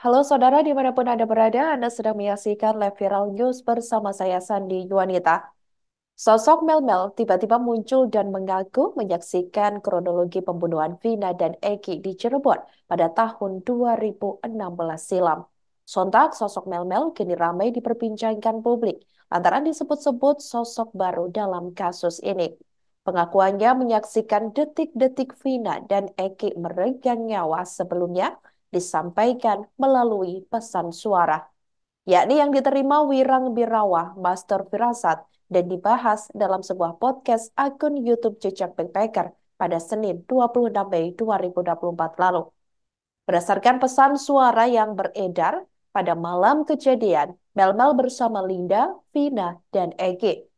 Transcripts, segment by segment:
Halo saudara dimanapun Anda berada, Anda sedang menyaksikan live viral news bersama saya Sandi Yuanita. Sosok Mel tiba-tiba muncul dan mengaku menyaksikan kronologi pembunuhan Vina dan Eki di Cirebon pada tahun 2016 silam. Sontak sosok Mel kini ramai diperbincangkan publik lantaran disebut-sebut sosok baru dalam kasus ini. Pengakuannya menyaksikan detik-detik Vina dan Eki meregang nyawa sebelumnya disampaikan melalui pesan suara, yakni yang diterima Wirang Birawa, Master Firasat, dan dibahas dalam sebuah podcast akun YouTube Jejak Backpacker pada Senin 26 Mei 2024 lalu. Berdasarkan pesan suara yang beredar pada malam kejadian, Mel bersama Linda, Vina, dan Egi.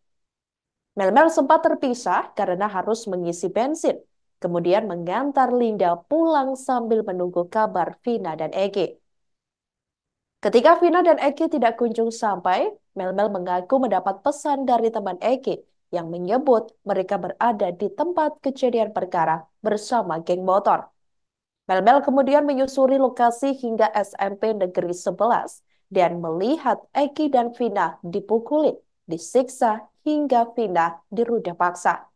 Mel sempat terpisah karena harus mengisi bensin, kemudian mengantar Linda pulang sambil menunggu kabar Vina dan Egi. Ketika Vina dan Eki tidak kunjung sampai, Mel mengaku mendapat pesan dari teman Eki yang menyebut mereka berada di tempat kejadian perkara bersama geng motor. Mel kemudian menyusuri lokasi hingga SMP Negeri 11 dan melihat Eki dan Vina dipukuli, disiksa hingga Vina diruda paksa.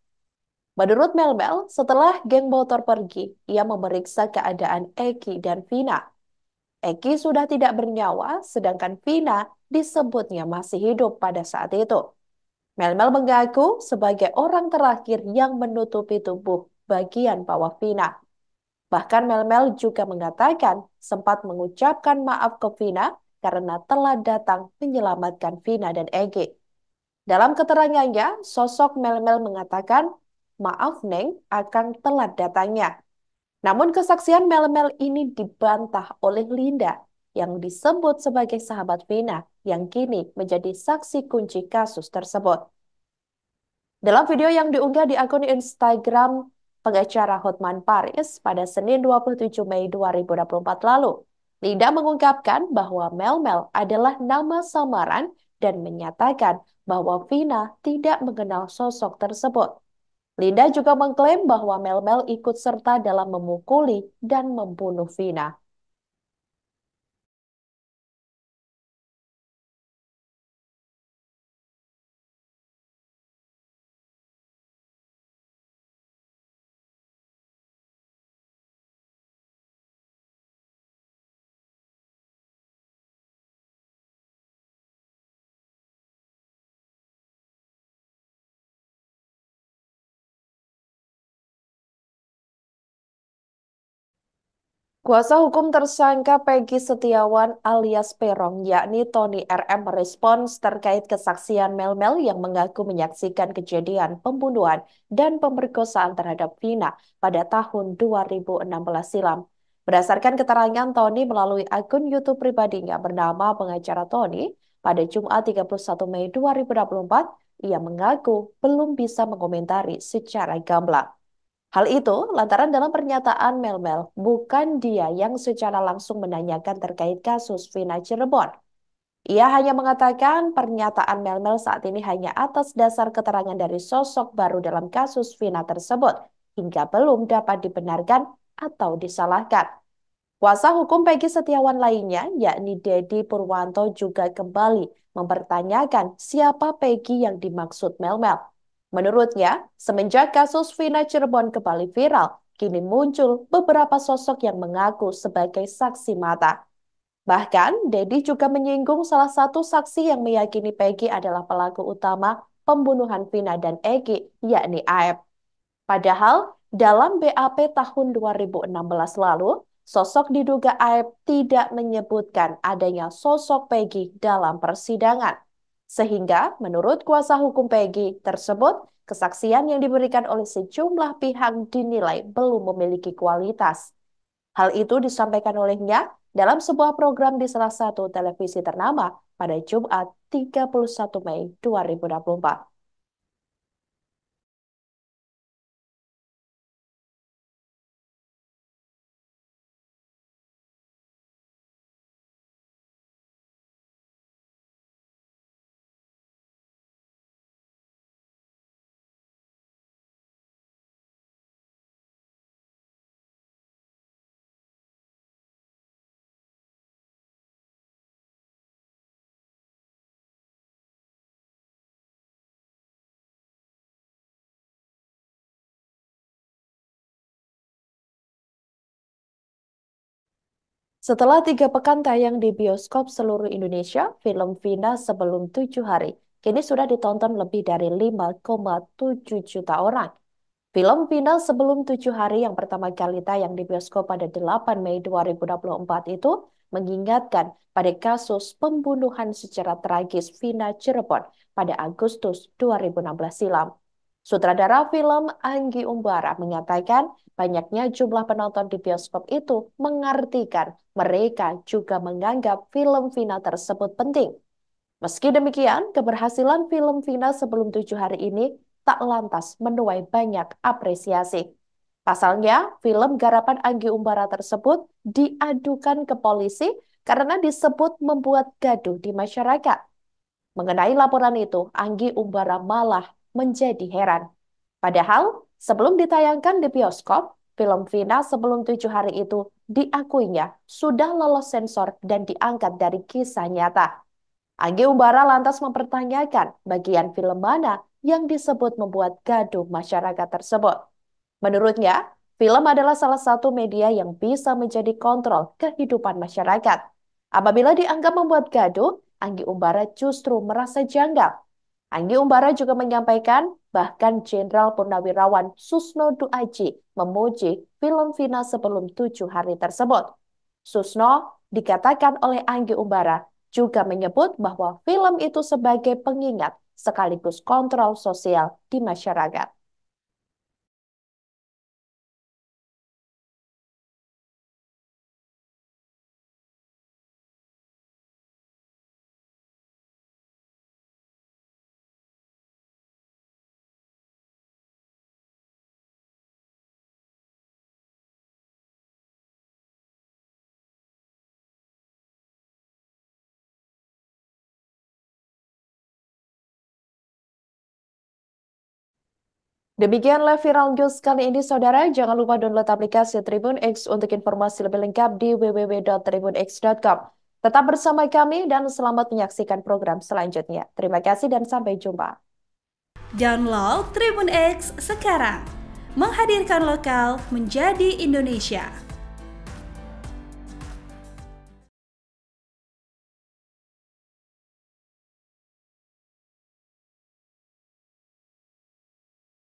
Menurut Mel, setelah geng motor pergi, ia memeriksa keadaan Eki dan Vina. Eki sudah tidak bernyawa, sedangkan Vina disebutnya masih hidup pada saat itu. Mel mengaku sebagai orang terakhir yang menutupi tubuh bagian bawah Vina. Bahkan Mel juga mengatakan sempat mengucapkan maaf ke Vina karena telah datang menyelamatkan Vina dan Egi. Dalam keterangannya, sosok Mel mengatakan, "Maaf Neng, akan telat datangnya." Namun kesaksian Mel ini dibantah oleh Linda yang disebut sebagai sahabat Vina yang kini menjadi saksi kunci kasus tersebut. Dalam video yang diunggah di akun Instagram pengacara Hotman Paris pada Senin 27 Mei 2024 lalu, Linda mengungkapkan bahwa Mel adalah nama samaran dan menyatakan bahwa Vina tidak mengenal sosok tersebut. Linda juga mengklaim bahwa Mel ikut serta dalam memukuli dan membunuh Vina. Kuasa hukum tersangka Peggy Setiawan alias Peron, yakni Tony RM, merespons terkait kesaksian Mel yang mengaku menyaksikan kejadian pembunuhan dan pemerkosaan terhadap Vina pada tahun 2016 silam. Berdasarkan keterangan Tony melalui akun YouTube pribadinya bernama pengacara Tony, pada Jumat 31 Mei 2024, ia mengaku belum bisa mengomentari secara gamblang. Hal itu lantaran dalam pernyataan Mel bukan dia yang secara langsung menanyakan terkait kasus Vina Cirebon. Ia hanya mengatakan pernyataan Mel saat ini hanya atas dasar keterangan dari sosok baru dalam kasus Vina tersebut, hingga belum dapat dibenarkan atau disalahkan. Kuasa hukum Peggy Setiawan lainnya, yakni Dedi Purwanto, juga kembali mempertanyakan siapa Peggy yang dimaksud Mel. Menurutnya, semenjak kasus Vina Cirebon kembali viral, kini muncul beberapa sosok yang mengaku sebagai saksi mata. Bahkan, Dedi juga menyinggung salah satu saksi yang meyakini Peggy adalah pelaku utama pembunuhan Vina dan Egi, yakni Aep. Padahal dalam BAP tahun 2016 lalu, sosok diduga Aep tidak menyebutkan adanya sosok Peggy dalam persidangan. Sehingga menurut kuasa hukum Peggy tersebut, kesaksian yang diberikan oleh sejumlah pihak dinilai belum memiliki kualitas. Hal itu disampaikan olehnya dalam sebuah program di salah satu televisi ternama pada Jumat 31 Mei 2024. Setelah 3 pekan tayang di bioskop seluruh Indonesia, film Vina Sebelum 7 Hari kini sudah ditonton lebih dari 5,7 juta orang. Film Vina Sebelum 7 Hari yang pertama kali tayang di bioskop pada 8 Mei 2024 itu mengingatkan pada kasus pembunuhan secara tragis Vina Cirebon pada Agustus 2016 silam. Sutradara film Anggi Umbara mengatakan banyaknya jumlah penonton di bioskop itu mengartikan mereka juga menganggap film Vina tersebut penting. Meski demikian, keberhasilan film Vina Sebelum 7 Hari ini tak lantas menuai banyak apresiasi. Pasalnya, film garapan Anggi Umbara tersebut diadukan ke polisi karena disebut membuat gaduh di masyarakat. Mengenai laporan itu, Anggi Umbara malah menjadi heran. Padahal, sebelum ditayangkan di bioskop, film Vina Sebelum 7 Hari itu diakuinya sudah lolos sensor dan diangkat dari kisah nyata. Anggi Umbara lantas mempertanyakan bagian film mana yang disebut membuat gaduh masyarakat tersebut. Menurutnya, film adalah salah satu media yang bisa menjadi kontrol kehidupan masyarakat. Apabila dianggap membuat gaduh, Anggi Umbara justru merasa janggal. Anggi Umbara juga menyampaikan bahkan Jenderal Purnawirawan Susno Duaji memuji film Vina Sebelum 7 Hari tersebut. Susno dikatakan oleh Anggi Umbara juga menyebut bahwa film itu sebagai pengingat sekaligus kontrol sosial di masyarakat. Demikianlah Viral News kali ini, saudara. Jangan lupa download aplikasi Tribun X untuk informasi lebih lengkap di www.tribunx.com. Tetap bersama kami dan selamat menyaksikan program selanjutnya. Terima kasih dan sampai jumpa. Download Tribun X sekarang. Menghadirkan lokal menjadi Indonesia.